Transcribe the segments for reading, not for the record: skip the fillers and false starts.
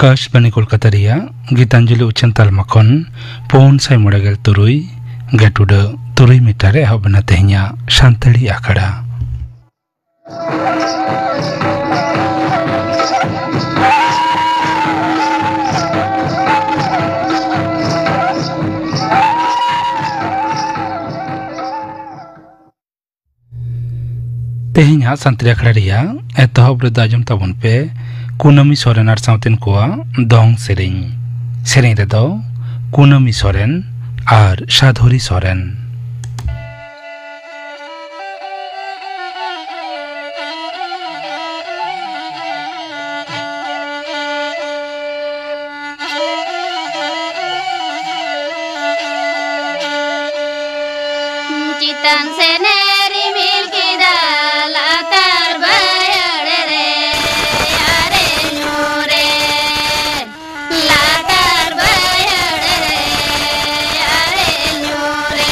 आकाशवाणी कोलकाता गीतांजलि उच्चन तालमा खन पौन साय मोड़ेगल तुरुई गेटुड तुरुई मीटर एहबना तेहनिया शांतली आखड़ा तेहनिया शांतली आखड़ा रिया एतहब दाजम ताबन पे कुनमी सोरेन और साउथन कोआ दोंग सेरें रेदो कुनमी सोरेन और साधुरी सोरेन चितन से नेरी मिल की दाला तार बयड़े रे यारे नूरे लातार बयड़े रे यारे नूरे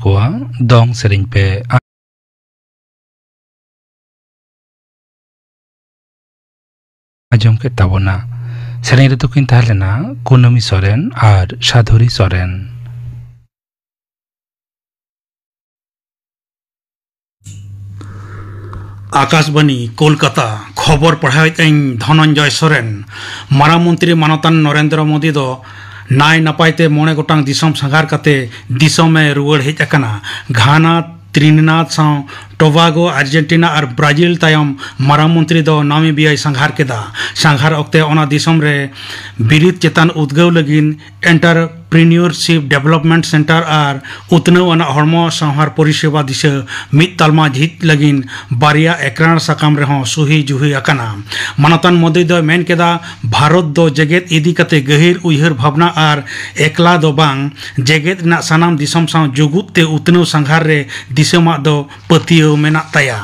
कोआ दोंग सेरें पे आजम के ताबोना सेरें रे तो किन ताहलेना कुनमी सोरेन और साधुरी सोरेन आकाशवाणी कोलकाता खबर पढ़ाई धनंजय सोरेन मारा मंत्री मानतान नरेंद्र मोदी दो नाय नपायते मोने गोटांग दिसम संघार काते दिसमे रुवाड़ हेज अकाना घाना त्रिनिदाद साव टोबागो अर्जेंटीना और ब्राजिल तायम मारा मंत्री दो नामीबिया संघार केदा संघार ओक्ते ओना दिसम रे बिरित चेतान उद्गव लगिन एंटरप्रेन्योर एंटरप्रेन्योरशिप डेवलपमेंट सेंटर और उतनव अना हड़मो संहार परिसेवा दिशा मिद तालमा झित लगिन बारिया एकरार साकाम रेहों सुही जुही अकना मानतान मोदी दो मेन केदा भारत दो जगत इदी कते गहिर उयहर भावना और एकला दो बांग जगत ना सनाम दिसम साव जुगुत ते उतनव संघार रे दिसमा दो पतियो मेना ताया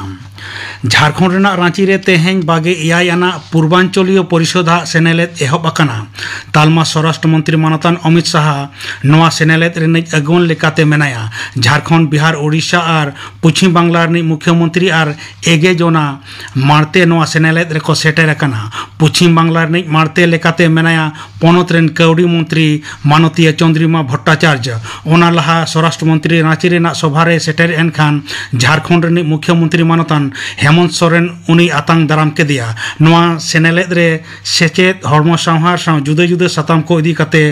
झारखंड रेना रांची रे तेहें बागे एआई आना पूर्वांचलीय परिषदा सेनेलेद एहब अकना तालमा स्वराष्ट्र मंत्री मानतान अमित शाह नवा सेनेलेद रे अगुन लेकाते मेनाया झारखंड बिहार ओडिशा और पश्चिम बांग्ला रे मुख्यमंत्री और एगे जोना मारते नवा सेनेलेद रे को सेटर अकना पश्चिम बांग्ला रे मारते लेकाते मेनाया पनत रेन कौड़ी मंत्री मानतीय चंद्रिमा भट्टाचार्य ओना लहा स्वराष्ट्र मंत्री रांची रेना सभा रे सेटर एन खान झारखंड रे मुख्यमंत्री मानतान हेमंत सोरेन उनी आतांग दाराम के दिया नवा सेनेलेद रे सेचेत हड़मो संहार साव जुदे जुदे सताम को इदी कते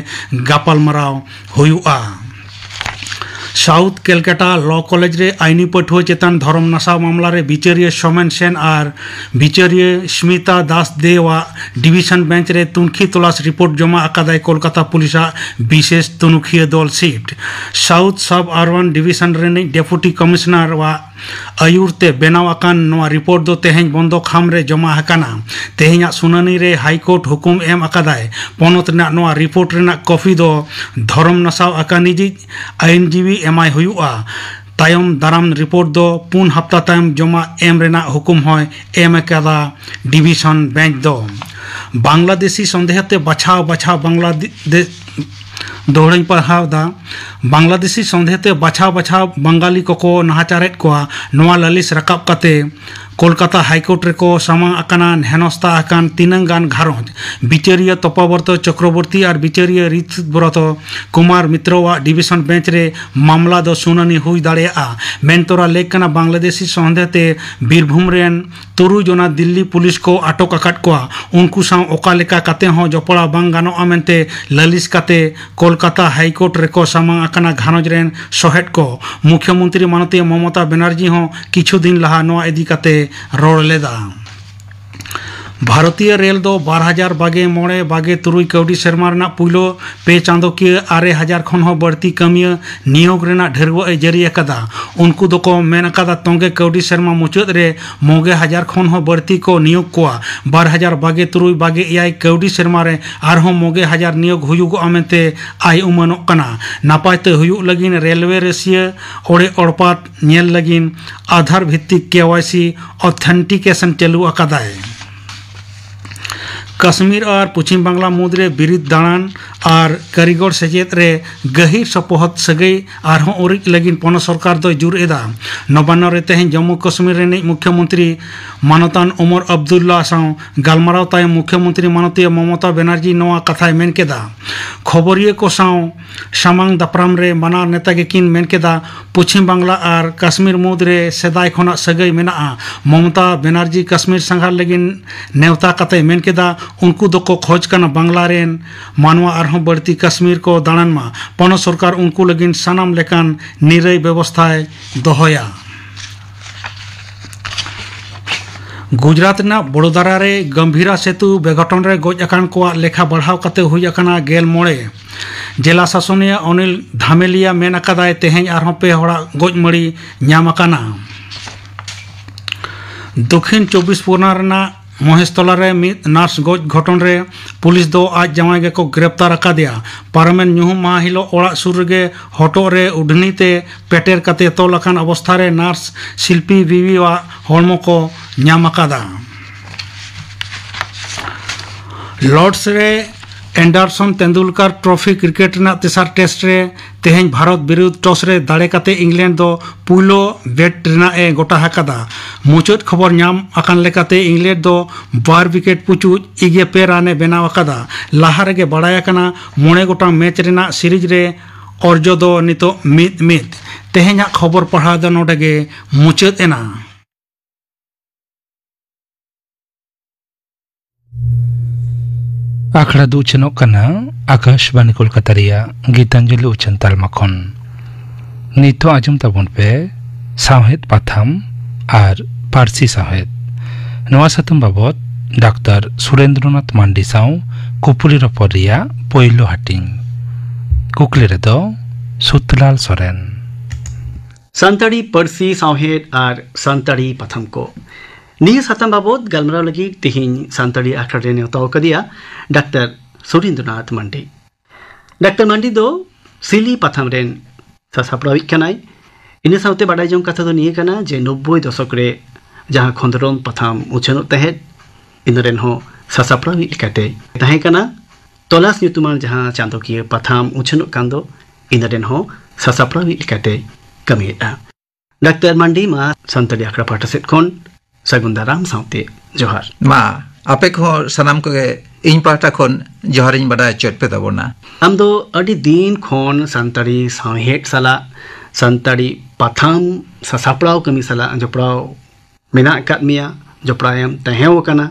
Gopal मराव हुयुआ south Calcutta law college रे आईनी पठुआ चेतन धर्म नशा मामला रे विचारिय सोमेन सेन और विचारिय स्मिता दास देवा डिविजन बेंच रे तुनखी तलाश रिपोर्ट जमा अकादाय कोलकाता पुलिसा विशेष तुनुखिया दल शिफ्ट साउथ सब अर्बन डिविजन रे डेपुटी कमिश्नर वा आयुरते बेनाव अकान नवा रिपोर्ट दो तेहें बंदो खाम रे जमा हकाना तेहें सुनानी रे हाईकोर्ट हुकुम एम अकादाय पनत रेना नवा रिपोर्ट रेना कॉपी दो धर्म नसाव अकानिजी आईनजीवी एमआई हुआ तायम दाराम रिपोर्ट दो पुन हफ्ता तायम जमा एम रेना हुकुम होय एम अकादा डिविजन बेंच दो बांग्लादेशी संदेहते बचाव बचाव बांग्लादेश दौड़े पढ़ावदा बांग्लादेशी संदेहते बचाव बचाव बंगाली को नाहाचारेट को नवा ललिस रकाब कते कोलकाता हाईकोर्ट रे को सामा अकाना हेनस्ता अकान तीनंगान घारोज विचारिय तपावर्त चक्रवर्ती और विचारिय ऋतव्रत कुमार मित्रोवा डिविजन बेंच रे मामला दो सुनानी हुई दाड़ेया मेनतोरा लेकना बांग्लादेशी संदेहते बीरभूम रेन तुरु जोना दिल्ली पुलिस को अटक अकाट को उनको साव ओका लेका कते हो जपड़ा बांग गानो अमेनते ललिस कते कोलकाता हाईकोर्ट रे को सामा अकाना घानोज रेन सोहेट को मुख्यमंत्री माननीय ममता बनर्जी हो किछु दिन लहा नवा इदी कते रोड लेदा भारतीय रेल दो 12,000 बागे मोड़े बागे तुरुई कौड़ी शर्मा रेना पुलो पे चांदो के 6,000 खन हो बढ़ती कमिया नियोग रेना ढेरवा जारी अकदा उनको दो को मेन अकदा तोंगे कौड़ी शर्मा मुचाद रे मोगे 1,000 खन हो बढ़ती को नियोग को 12,000 बागे तुरुई बागे एआई कौड़ी शर्मा रे आरहो मोगे 1,000 नियोग हुयुग अमेते आई उमनो कना नापायते हुयुग लगिन रेलवे रेसिया ओड़े ओड़पात नेल लगिन आधार भित्तिक केवाईसी ऑथेंटिकेशन चालू अकदाय कश्मीर और पश्चिम बांग्ला मुद्रे बिरिद दाड़ान और कारीगर सेचेत रे गहिर सपोहत सगई आरहों उरिक लगिन पन सरकार दो जुर एदा नबान्न रे तेहें जम्मू कश्मीर रे मुख्यमंत्री मानतान उमर अब्दुल्ला साव गालमाराव तायम मुख्यमंत्री माननीय ममता बनर्जी नवा कथाय मेन केदा खबरिया को साव सामांग दापराम रे माना नेता के किन मेन केदा पश्चिम बांग्ला और कश्मीर मुद्रे सेदाय खना सगई मेना ममता बनर्जी कश्मीर संघार लगिन नेवता कते मेन केदा उनको दो को खोज करना बांग्ला रेन मानवा आरहों बढ़ती कश्मीर को दाड़ान मा पन सरकार उनको लगिन सानाम लेकान निरय व्यवस्थाएं दोहया गुजरात ना बड़ोदरा रे गंभीरा सेतु बेघटन रे गज अकान को लेखा बढ़ाव कते हुई अकाना गेल मोड़े जिला शासनीय अनिल धामेलिया मेन अकादाय तेहें आरहों पे होड़ा गज मड़ी नाम अकाना दक्षिण 24 परगना रेना महेशतला रे मिद नार्स गज घटन रे पुलिस दो आज जमाय गे को गिरफ्तार अका दिया पारमेन ᱧᱩᱦᱩᱢ मा हिलो ओड़ा सुर गे हटो रे उडनी ते पेटेर कते तोल अकान अवस्था रे नार्स शिल्पी बीवी वा हड़मो को नाम अकादा लॉर्ड्स रे एंडरसन तेंदुलकर ट्रॉफी क्रिकेट ना तेसार टेस्ट रे तेहें भारत विरुद्ध टॉस रे दाड़े कते इंग्लैंड दो पुलो बैट रेना ए गोटा हकादा मुचाद खबर नाम अकान लेकाते इंग्लैंड दो 12 विकेट पुचू इगे पे राने बेनाव अकादा लाहा रेगे बड़ाय कना मोणे गोटा मैच रेना सीरीज रे अर्जो दो नितो मिद मिद तेहें खबर पढ़ा द नोडेगे मुचाद एना आखड़ा दो चनों कना आकाशवाणी कोलकाता रिया गीतांजलि उचन तालमा खन नितो आजम ताबन पे साहेद पाथाम और पारसी साहेद नवा सातम बाबत डॉक्टर सुरेंद्रनाथ मांडी साव कुपुली रपर रिया पहिलो हाटिंग कुकली रेदो सुतलाल सोरेन सानताड़ी पारसी सावहेद और सानताड़ी पाथम को निया सातम बाबद गलमराव लगी तिहिन सानताड़ी आखड़ा रे नेवता कदिया डॉक्टर सुरेंद्रनाथ मंडी। डॉक्टर मंडी दो सिली पाथम रेन सासापड़ावी कनाय इन सावते बाडाय जों कथा दो निये कना जे 90 दशक रे जहां खंदरम पाथम उछनो तहेद इन रेन हो सासापड़ावी लेकाते ताहे कना तलास ᱧᱩᱛᱩᱢᱟᱱ जहां चांदोकिया पाथम उछनो कांदो इन रेन हो सासापड़ावी लेकाते कमिया। डॉक्टर मंडी मा सानताड़ी आखड़ा पाटा सेट खन सगुंदाराम सावते जोहार मा आपे को सनाम को इन पाटा खन जोहार इन बड़ा चोट पे तबोना आम दो अडी दिन खन सानताड़ी सावहेद साला सानताड़ी पाथम सासापड़ाव कमी साला जपड़ाव मेना काद मिया जपड़ायम तहेव कना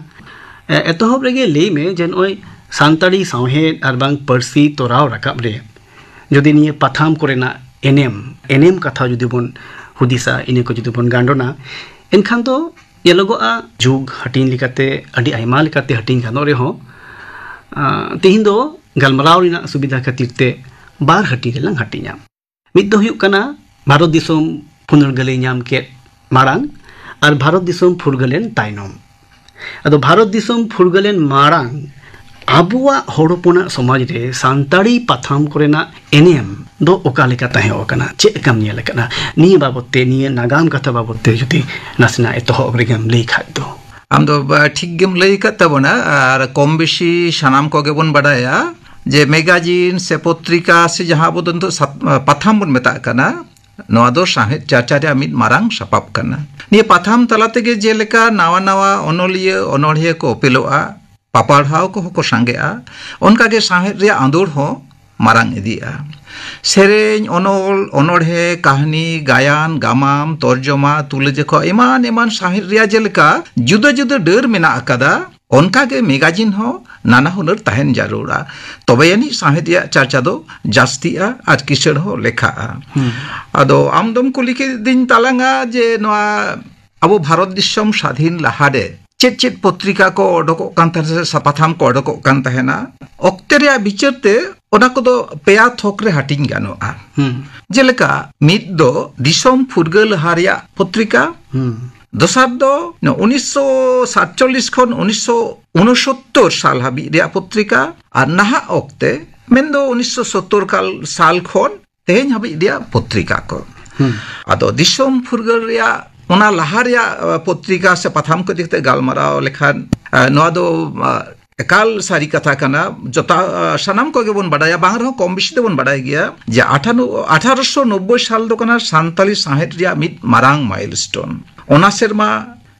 एतोहब रेगे ले में जेन ओय सानताड़ी सावहेद आर बांग पारसी तोराव राकाब रे जदि निये पाथम कोरेना एनेम कथा जुदी बन हुदिसा इने को जुदी बन गांडोना एनखान तो येलोगोआ जुग हटिन लिकाते अडी आयमा लिकाते हटिन गानो रे हो तिहिन दो गलमराव रिना सुविधा खातिरते बार हटी रे लंग हटिया मिद दो हुयुक कना भारत दिसोम फुनरगले ᱧᱟᱢ के मारांग और भारत दिसोम फुरगलेन तायनम अदो भारत दिसोम फुरगलेन मारांग आबुआ होड़ोपना समाज रे सानताड़ी पाथम कोरेना एनेम दो ओका लेका ताहे ओकना चे कम निया लेकना नि बाबते नि नागाम कथा बाबते जुदी नासना एतोहब रेगम लई खाद दो आम दो ठीक गेम लई का तबोना और कम बेशी सनाम को गे बन बडाया जे मैगजीन से पत्रिका से जहां बोदन तो पाथम बन मेता कना नवा दो साहित्य चर्चा रे मिद मारांग सपाप कना नि पाथम तलाते गे जेलेका नावा नावा अनोलिया अनोढ़िया को पेलोआ पापाढ़ाव को सांगेआ उनका के साहित्य रे आंदोड़ हो मारांग इदिया सेरेñ अनोल अनोढ़े कहानी गायन गामाम तर्जमा तुलजखो एमान एमान साहित्य रे जेलेका जुदा जुदा डर मेना अकादा उनका के मैगजीन हो नाना हुनर तहन जरूरा तबे यानी साहित्य चर्चा दो जास्तिया आज किसड़ हो लेखा अदो आमदम कुली के दिन तालांगा जे नवा अब भारत दिसम स्वाधीन लहारे चेत चेत पत्रिका को ओडको कान तहे पाथम को ओडको कान तहेना ओक्ते रे बिचारते ओना को दो पेया थोक रे हटिंग गानोआ जेलेका मिद दो दिसम फुरगल हारिया पत्रिका दोसार दो 1947 खन 1969 साल हाबी रे पत्रिका और नाहा ओक्ते मेन दो 1970 साल खन तेहेñ हाबी रे पत्रिका को आदो दिसम फुरगल रे ओना लहारिया पत्रिका से पाथम को देखते गालमाराव लेखान नवा दो एकाल सारी कथा कना जोता सनाम को बन बडाया बांग रहो कम बेसी दो बन बडाय गया जे 1890 साल दो कना सानताली साहित्य रिया मिद मारांग माइलस्टोन ओना सेरमा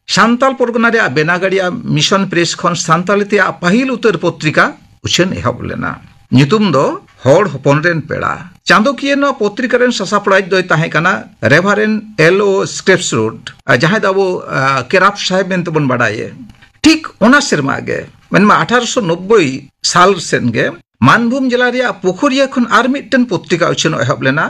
सानताल परगना रे बेनागड़िया मिशन प्रेस खन सानताली ते पहिल उतर पत्रिका उछन एहब लेना ᱧᱩᱛᱩᱢ दो हर हपन रेन पेड़ा चांदोकिया न पत्रिका रेन सासापड़ाई दो ताहे कना रेभारेन एलओ स्क्रेप्स रोड जहां दो केराप साहेब मेन तबन बडाये ठीक ओना सेरमा गे मेनमा 1890 साल सेन गे मानभूम जिला रे पोखरिया खन आर मिटन पत्रिका उछन एहब लेना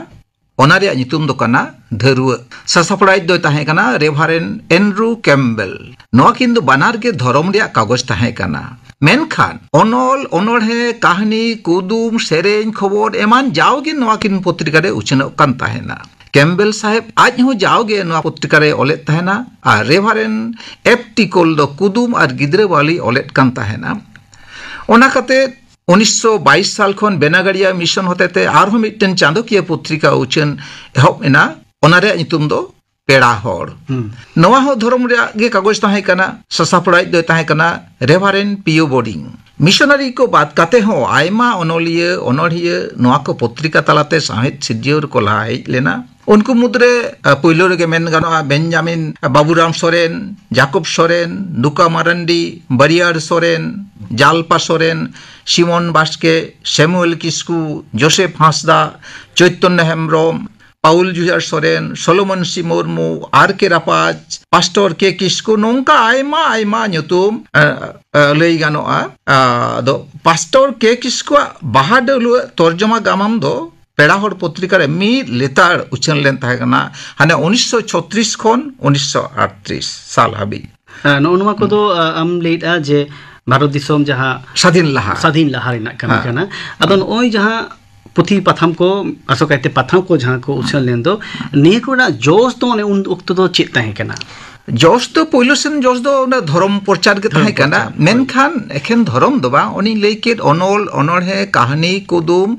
ओना रे ᱧᱩᱛᱩᱢ दो कना धरुआ सासापड़ाई दो ताहे कना रेभारेन एनरू कैम्बेल नवा किंतु बानार के धर्म रे कागज ताहे कना मेनखान अनल अनोढ़े कहानी कुदुम सेरेñ खबर एमान जाओगे नवा किन पत्रिका रे उछनो कान ताहेना कैम्बेल साहेब आज हो जाओगे नवा पत्रिका रे ओलेट ताहेना और रेभारेन एप्टिकल दो कुदुम और गिद्रे वाली ओलेट कान ताहेना ओना कते 1922 साल खन बेनागड़िया मिशन होतेते आरो मिटन चांदोकिया पत्रिका उछन एहब एना ओना रे ᱧᱩᱛᱩᱢ दो पेड़ा हर नवा हो धर्म रे गे कागज ताहे कना सासापड़ाई दो ताहे कना रेभारेन पियो बोर्डिंग मिशनरी को बात काते हो आयमा अनोलिया अनोढ़िया नवा को पत्रिका तलाते साहित्य सिरजियर को लहा हेज लेना उनको मुद्रे पहिलो रे मेन गानोआ Benjamin Baburam Soren Jacob Soren Duka Marandi Bariyar Soren Jalpa Soren Simon Baske Samuel Kisku Joseph Hansda Chaitanya Hembram Paul Jujar Soren Solomon C Murmu R K रापाज पास्टर के किस्कू नोंका आयमा आयमा ᱧᱩᱛᱩᱢ लई गानोआ दो पास्टर के किस्कू बाहादुर तर्जमा गामाम दो पेड़ा हर पत्रिका रे मी लेतार उछन लेन ताहे कना हाने 1936 खन 1938 साल हाबी नोनवा को दो आम लेटा जे भारत दिसोम जहां स्वाधीन लहा रेना कना अदन ओय जहां पुथी पथाम को असोकायते पथाम को जहाँ को उछल लेन दो निये को ना जोश तो ने उन उक्त तो चेत ताहे कना जोश तो पहिलो सेन जोश दो ना धर्म प्रचार के ताहे कना मेनखान एखेन धर्म दो बा उनी लेके अनोल अनोढ़े कहानी कुदुम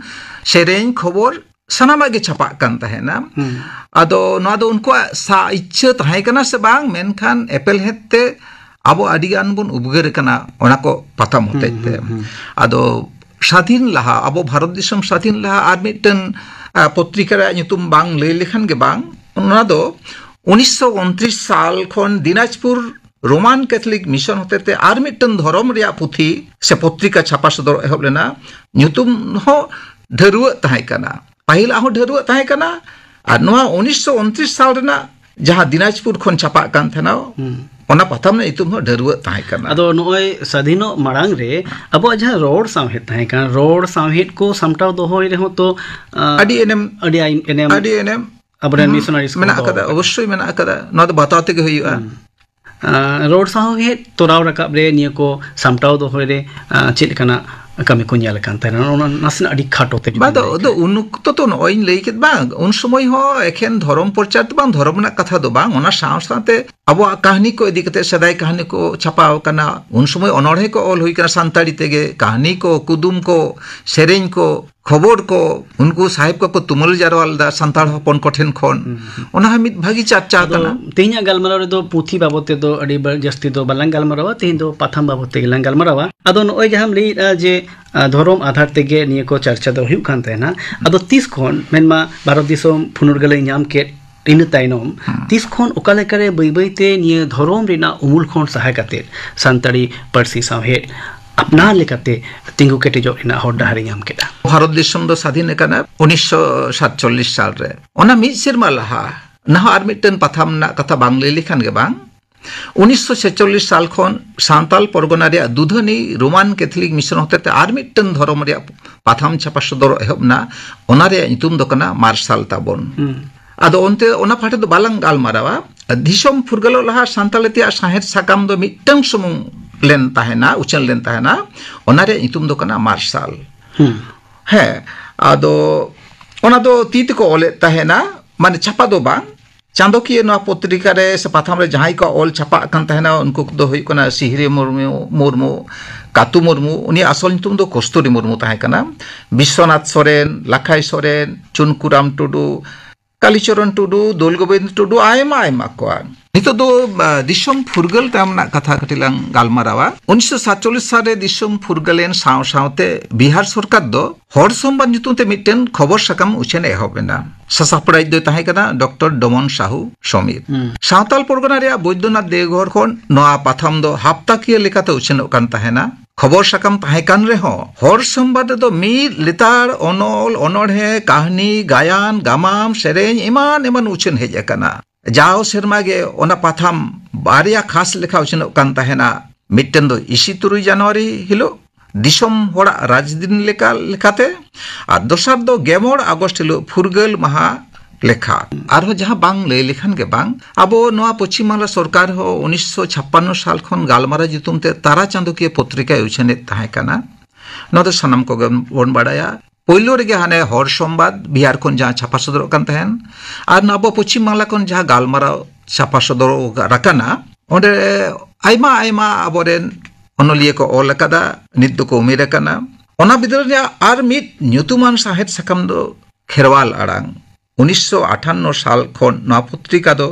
सेरेन खबर सनामा गे छपा कान ताहेना आदो नवा दो उनको सा इच्छा ताहे कना से बांग मेनखान एपेल हेते आबो आदिगान बुन उबगेर कना ओना को पथाम होते आदो स्वाधीन लहा अब भारत दिसम स्वाधीन लहा आर मिटन पत्रिका ᱧᱩᱛᱩᱢ बांग लई लेखान गे बांग ओना दो 1929 साल खन दिनाजपुर रोमान कैथलिक मिशन होते आर मिटन धर्म रिया पुथी से पत्रिका छापा सदर एहब लेना ᱧᱩᱛᱩᱢ हो ढेरुआ ताहे कना पहिला हो ढेरुआ ताहे कना आर नोआ 1929 साल रेना जहां दिनाजपुर खन छापा कान थेना ओना पथाम ने इतुम हो ढेरुआ ताहे कना अदो नोय स्वाधीनो मारांग रे अब जहां रोड सामहेत ताहे कना रोड सामहेत को समटाव दो होय रेहो तो अडी एनएम अबरेन मिशनरीज मेना कदा अवश्य मेना कदा नोद बताते के होयुआ रोड सामहेत तोराव रकाब रे निया को समटाव दो होय रे चेल कना कमी को ᱧᱮᱞ कान ताहे ओना नसन अडी खाटो ते बादो दो उनुक्तो तो नोय लई केत बांग उन समय हो एखेन धर्म प्रचार तो बांग धर्म ना कथा दो बांग ओना साथे अब कहानी को इदी कते सदाय कहानी को छापाव कना उन समय अनोढ़े को ऑल हुई कना सांताड़ी तेगे कहानी को कुदुम को सेरेन को खबर को उनको साहेब को तुमल जारवाल दा संताड़ हपन कोठेन खन ओना मित भागी चर्चा कना तेहिना गालमाराव रे दो पुथी बाबते दो अडी जस्ती दो बालांग गालमाराव तेहिन दो पाथाम बाबते गेलांग गालमाराव अदो नोय जहाम लई जे धर्म आधार तेगे निये को चर्चा दो हुयु कान ताहेना अदो 30 खन मेनमा भारत दिसम फुनुरगलई ᱧᱟᱢ के इन ताइनम 30 खन ओका लेकारे बई बईते निये धर्म रेना उमुल खन सहाय काते सांताड़ी पारसी सावहेत अपना लेकाते तिंगु केटेजो ina hor dahari nyam keda Bharat दिसम दो स्वाधीन कना 1947 साल रे ओना मिद सेरमा लहा ना आर मिटन पथाम ना कथा बांग लई लेखान गे बांग 1946 साल खन सांताल परगना रे दुधनी रोमान कैथलिक मिशन होते आर मिटन धर्म रे पथाम छापा सदर एहबना ओना रे ᱧᱩᱛᱩᱢ दो कना मार्शल ताबन आदो ओनते ओना फाटे दो बालांग गालमारावा दिसम फुरगलो लहा सांतालतिया साहेत साकाम दो मिटन सुमुंग लेन ताहेना उचन लेन ताहेना ओना रे ᱧᱩᱛᱩᱢ दो कना मार्शल है आदो ओना दो तीत को ओले ताहेना माने छापा दो बांग चांदोकिय नवा पत्रिका रे से पाथाम रे जहाई को ऑल छापा कान ताहेना उनको दो हुई कना सिहरी मुर्मू कातु मुर्मू उनी असल ᱧᱩᱛᱩᱢ दो कस्तूरी मुर्मू ताहे कना विश्वनाथ सोरेन लाखाई सोरेन चुनकुराम टुडू कालीचरण टुडू दोलगोविंद टुडू आयमा आयमा को नितो दो दिसम फुरगल तामना कथा कटिलां गालमारावा 1947 साल रे दिसम फुरगलेन साव सावते बिहार सरकार दो हर सोमवार ᱧᱩᱛᱩᱢते मिटन खबर सकाम उछेन एहबेना ससापड़ाई दो ताहे कना डॉक्टर डमन साहू समीर सावताल परगना रे बैद्यनाथ देवघर खन नवा पाथाम दो हप्ताकिय लेकाते उछेन कान ताहेना खबर सकाम ताहे कान रे हो हर सोमवार दो मिद लेतार अनोल अनोढ़े कहानी गायन गामाम सेरेन इमान इमान उछेन हेज अकना जाओ सेरमा गे ओना पाथाम बारिया खास लेखा उछेन कान ताहेना मिटन दो 23 जनवरी हिलो दिसम होड़ा राजदिन लेका लेखाते और दोसर दो 11 अगस्त हिलो फुरगल महा लेखा और जहां बांग लई लेखान के बांग अब नवा पश्चिम बांग्ला सरकार हो 1956 साल खन गालमारा जुतुमते तारा चांदोकिय पत्रिका उछेने ताहे कना नदो सनम को बन बाडाया पहिलो रे हाने हर संवाद बिहार खन जहां छापा सदर कान तहन और नब पश्चिम बांग्ला खन जहां गालमारा छापा सदर राकाना ओंडे आयमा आयमा अबरेन अनलिया को ऑल कदा नित को उमेर कना ओना बिदर रे आर मित ᱧᱩᱛᱩᱢᱟᱱ साहेत सकाम दो खेरवाल आड़ांग 1958 साल खन ना पत्रिका दो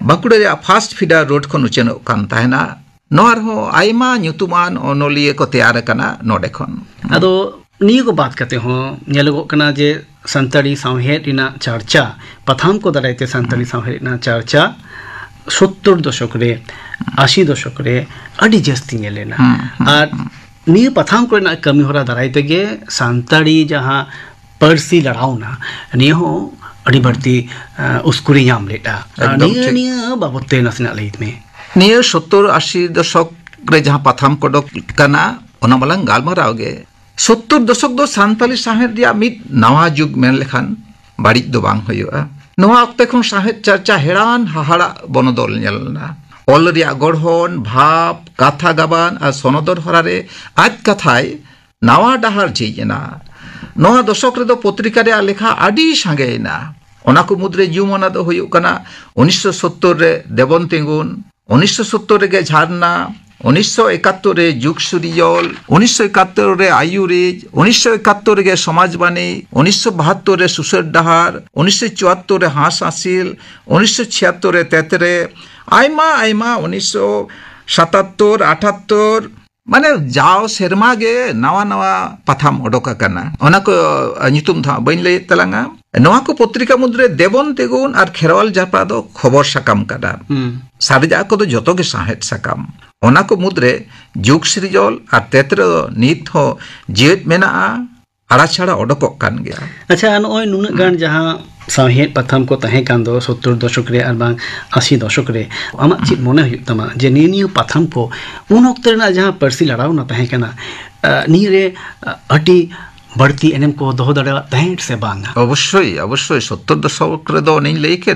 बाकुड़ा रे फास्ट फीडर रोड खन उचेन कान ताहेना नोर हो आयमा ᱧᱩᱛᱩᱢᱟᱱ अनलिया को तैयार कना नोडे खन अदो निये को बात करते हो नेलगो कना जे संताड़ी सावहेत इना चर्चा पथाम को दराइते संताड़ी सावहेत इना चर्चा 70 दशक रे 80 दशक रे अडी जस्ती नेलेना और निये पथाम को ना कमी होरा दराइते गे संताड़ी जहां परसी लड़ाउना निये हो अडी बढ़ती उसकुरी ᱧᱟᱢ लेटा निये बाबते नसना लईत में निये 70-80 दशक रे जहां पथाम कोडक कना ओना मलंग गालमाराव गे 70 दशक दो सांताली साहेत रिया मिद नवा जुग मेन लेखान बाड़ी दो बांग होयुआ नवा अक्ते खन साहेत चर्चा हेरान हाहाड़ा बनोदल नेलना ऑल रिया गढ़न भाव कथा गाबान और सनदर हरारे आज कथाय नवा डहार झीजना ᱱᱚᱣᱟ ᱫᱚᱥᱚᱠ ᱨᱮᱫᱚ ᱯᱚᱛᱨᱤᱠᱟ ᱨᱮᱭᱟᱜ ᱞᱮᱠᱷᱟ ᱟᱹᱰᱤ ᱥᱟᱸᱜᱮᱭᱮᱱᱟ ᱚᱱᱟ ᱠᱚ ᱢᱩᱫᱽᱨᱮ ᱧᱩᱢᱟᱱᱟᱜ ᱫᱚ ᱦᱩᱭᱩᱜ ᱠᱟᱱᱟ 1970 ᱨᱮ ᱫᱮᱵᱚᱱ ᱛᱤᱸᱜᱩᱱ 1970 ᱨᱮᱜᱮ ঝারনা 1971 রে যুগ সূর্যজল 1971 রে আয়ুরিজ 1971 রে সমাজবাণী 1972 রে সুসর ডাহার 1974 রে হাঁস আসিল 1976 রে তেতরে আইমা আইমা 1977 78 মানে যাও সেরমা গে নাওয়া নাওয়া পাথাম অডোকা কানা ওনা কো নিতুম ধা বইন লই তালাঙ্গা নোয়া কো পত্রিকা মুদ্রে দেবন তেগুন আর খেরওয়াল জাপা দো খবর সাকাম কাদা সারিজা কো তো যত গে সাহেত সাকাম ওনা কো মুদ্রে যুগ সৃজল আর তেতরে নিত হ জেট মেনা আড়া ছাড়া অডোকক কান গিয়া আচ্ছা নয় নুনা গান যাহা साहेद पथम को तहे कान दो 70 दशक रे और 80 दशक रे आमा चित मने हुई तमा जे नियो पथम को उन वक्त रे जहां परसी लड़ाव ना तहे कना नी रे अटी बढ़ती एनएम को दो दड़ा तहे से बांगा अवश्य अवश्य 70 दशक रे दो नहीं लेके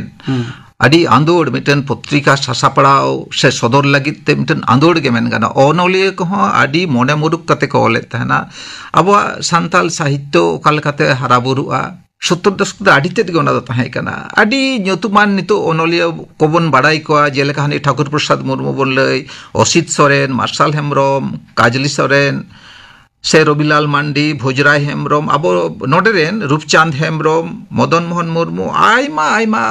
आदि आंदोड़ मिटन पत्रिका सासापड़ाव से सदर लगित ते मिटन आंदोड़ के मेन गाना ओनोलिए को आदि मोने मुरुक कते को ओले तहना अब सांताल साहित्य कालकाते हराबुरुआ 70 दशक आदि तेद गना तहे कना आदि ᱧᱩᱛᱩᱢᱟᱱ नितो ओनोलिया कोबन बाड़ाई को जेलेका हनी ठाकुर प्रसाद मुर्मू बोन लई असित सोरेन मार्शल हेम्ब्रम काजली सोरेन से रविलाल मांडी भोजराय हेम्ब्रम अब नोडेरेन रूपचांद हेम्ब्रम मदन मोहन मुर्मू आयमा आयमा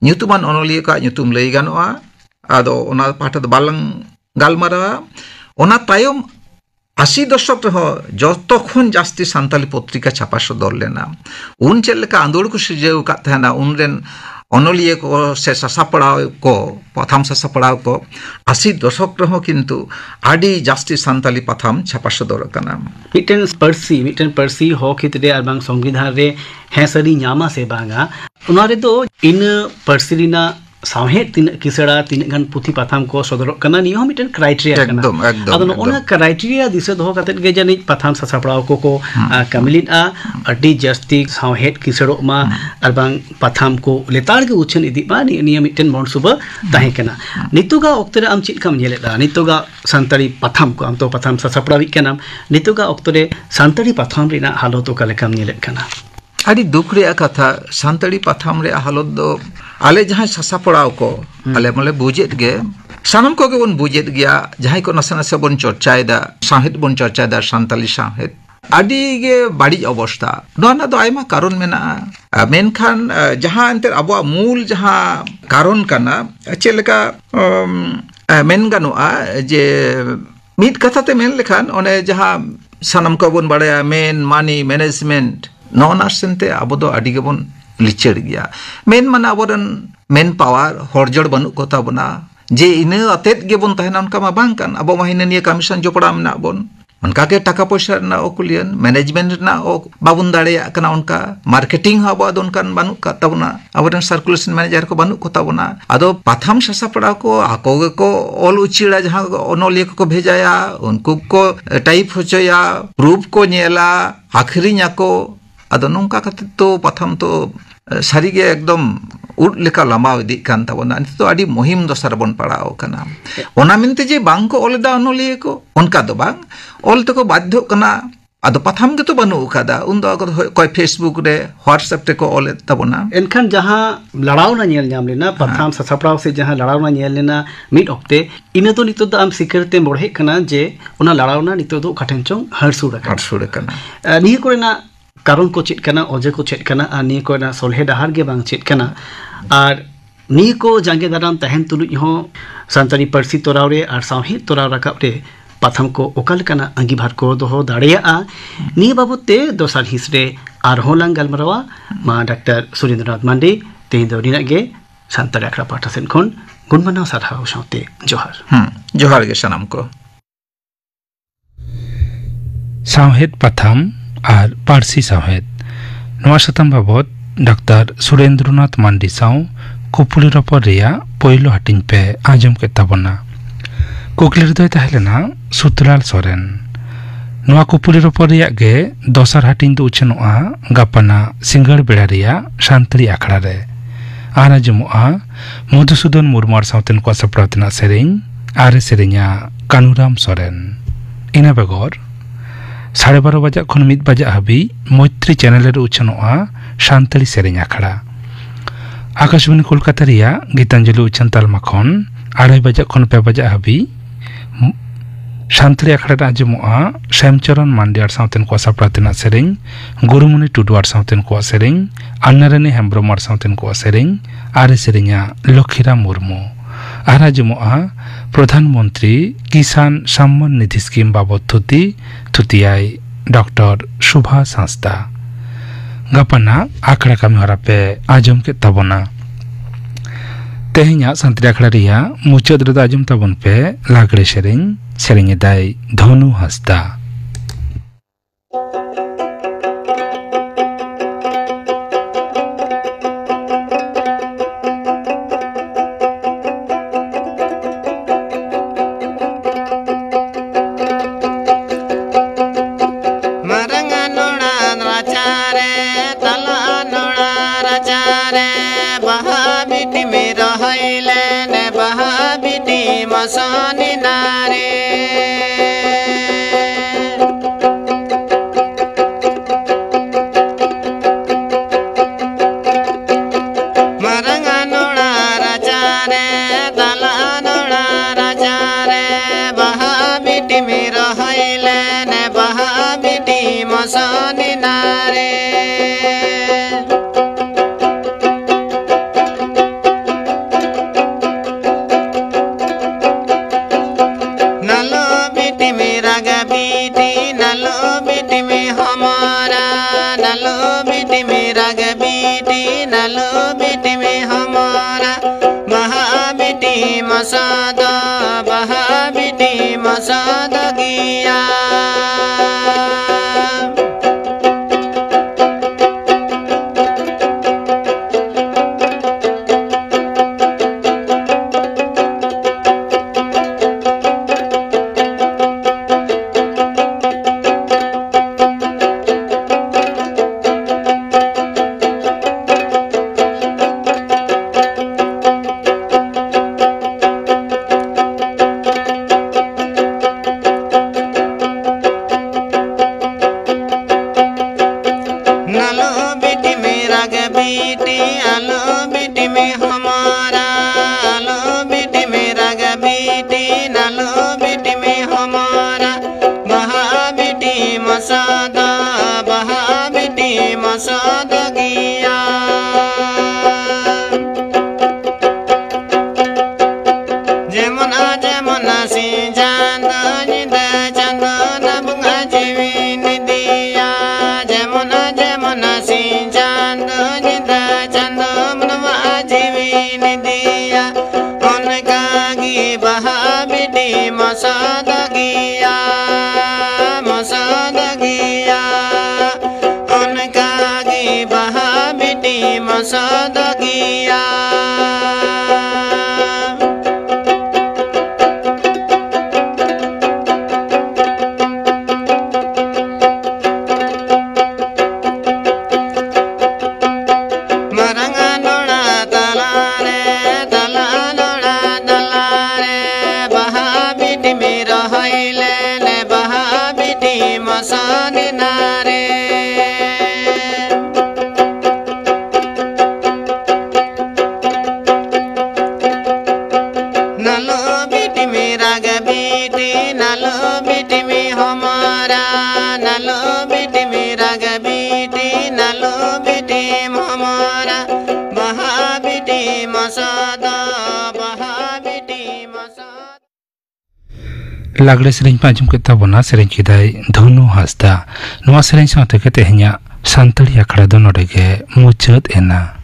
ᱧᱩᱛᱩᱢᱟᱱ ओनोलिया का ᱧᱩᱛᱩᱢ लई गानोआ आदो ओना पाठा द बालंग गालमारा ओना तायम 80 दशक रह जतो खन जास्ती सान्ताली पत्रिका छापा सदर लेना उन चेलका आंदोलन को सिर्जव का थना उनरेन ओनोलिया को से सासापड़ाव को पथाम सासापड़ाव को 80 दशक रह किंतु आदि जास्ती सान्ताली पथाम छापा सदर कना मिटन पर्सी हो खितरे और बांग संविधान रे हेसरी न्यामा से बांगा उनारे तो इन पर्सीना साहेद तीन किसड़ा तीन गन पुथी पाथाम को सदर कना नियो मिटन क्राइटेरिया कना एकदम अदन ओना क्राइटेरिया दिसे दो कतेत गे जनि पाथाम सासापड़ाव को कमिलिन आ अडी जस्ती साहेद किसड़ो मा अरबांग पाथाम को लेतार के उछन इदि बा नियो मिटन मोन सुबह ताहे कना नितुगा ओक्तरे आम चित कम नेलेदा नितुगा संतरी पाथाम को आम तो पाथाम सासापड़ावी कना नितुगा ओक्तरे संतरी पाथाम रिना हालत का लेकम नेले कना आदि दुख रे कथा संतरी पाथाम रे हालत दो आले जहां सासापड़ाव को आले मले बुझेत गे सानम को के बन बुझेत गया जहां को नसे नसे बन चर्चायदा साहित बन चर्चायदा संताली साहित आदि गे बाड़ी अवस्था नोना दो आयमा कारण मेना मेनखान जहां अंतर अबो मूल जहां कारण कना चेलका मेन गानोआ जे मिद कथाते मेन लेखान ओने जहां सानम को बन बाड़या मेन मानी मैनेजमेंट नोना सेंते अबो दो आदि गे बन लिचड़ गया मेन माना अबोरन मेन पावर हरजड़ बनू कोता बना जे इने अतेत गे बन तहना उनका मा बांग कान अबो माहिने निया कमीशन जोपड़ा मेना बन उनका के टाका पैसा ना ओकुलियन मैनेजमेंट ना ओ बाबुन दाड़ेया कना उनका मार्केटिंग हा अबो उनकान बनू काता बना अबोरन सर्कुलेशन मैनेजर को बनू कोता बना आदो पाथाम सासापड़ा को आको को ऑल उचिड़ा जहां ओनोलिया को भेजाया उनको को टाइप होचया प्रूफ को नेला आखरिया को आदो नोंका कते तो पाथाम तो सारीगे एकदम उड लेका लमाव इदी कान ताबना नित तो आडी मुहिम दसर बन पड़ाव कना ओना मिनते जे बांग को ओलेदा ओनोलिया को उनका दो बांग ओल तो को बाध्य कना आदो पाथाम के तो बनू कादा उन दो कोई फेसबुक रे व्हाट्सएप ते को ओले ताबना एनखान जहां लड़ाव ना नेल नाम लेना पाथाम सासापड़ाव से जहां लड़ाव ना नेल लेना मिड ऑक्टे इने तो नितो द आम सिकरते मोड़े कना जे ओना लड़ाव ना नितो दो काठेन चों हरसुड़ कना नि कोरेना कारण को चेक कना ओजे को चेक कना आ नी को ना सोलहे डहार गे बांग चेक कना आर नी को जांगे दाराम तहन तुलुज हो संतारी परसी तोराव रे आर साहित्य तोराव रकाब रे पाथाम को ओकाल कना अंगीभार को दोहो दाड़िया नी बाबूते दोसार हिस रे आर होलांग गलमरावा मा डॉक्टर सुरेंद्रनाथ मांडी तेही दो दिना गे संतारी आखड़ा पाठा सेन खन गुणमाना सारहाव साउते जोहार जोहार गे सनम को साहेद पाथाम और पारसी साहेद नवा सतम बाबत डॉक्टर सुरेंद्रनाथ मांडी साव कुपुली रपर रिया पहिलो हाटिन पे आजम के ताबना कुकली दो तहलेना सुतलाल सोरेन नवा कुपुली रपर रिया गे दोसर हाटिन दो उछनोआ गापना सिंगड़ बेड़ा रिया शांतरी आखड़ा रे आना जमुआ मधुसूदन मुर्मू सावतेन को सपड़ावतना सेरेñ आरे सेरेñा कानुराम सोरेन इना बेगर 12:30 bajak khon 1 bajak habi Moitri channel re uchanoa Santali sereng akhara. Akashbani Kolkata ria Gitanjali Uchan Talma khon 2:30 bajak khon 5 bajak habi Santali akhara ra ajmoa Shamcharan Mandiar sauten ko sapratina sereng Gurumuni Tuduar sauten ko sereng Annarani Hembromar sauten ko sereng are serenya Lokhira Murmu. Ara ajmoa Pradhan Mantri Kisan Samman Nidhi Scheme babot thutiai Dr. Shubha Sanstha. Gapana akhara kami harape ajom ke tabona. Tehnya santri akhara ria muchad reda ajom tabon pe lagre sereng edai Dhonu Hasda. Masani nare Maranganola rajare dalanola rajare bahabiti mira haile ne bahabiti masani nare Masada bahabiti masada giya Lagre sereng pajum kita bona sereng kidai Dhonu Hasda. Noa sereng saute ke tehnya Santali akhara do nodege muchad ena.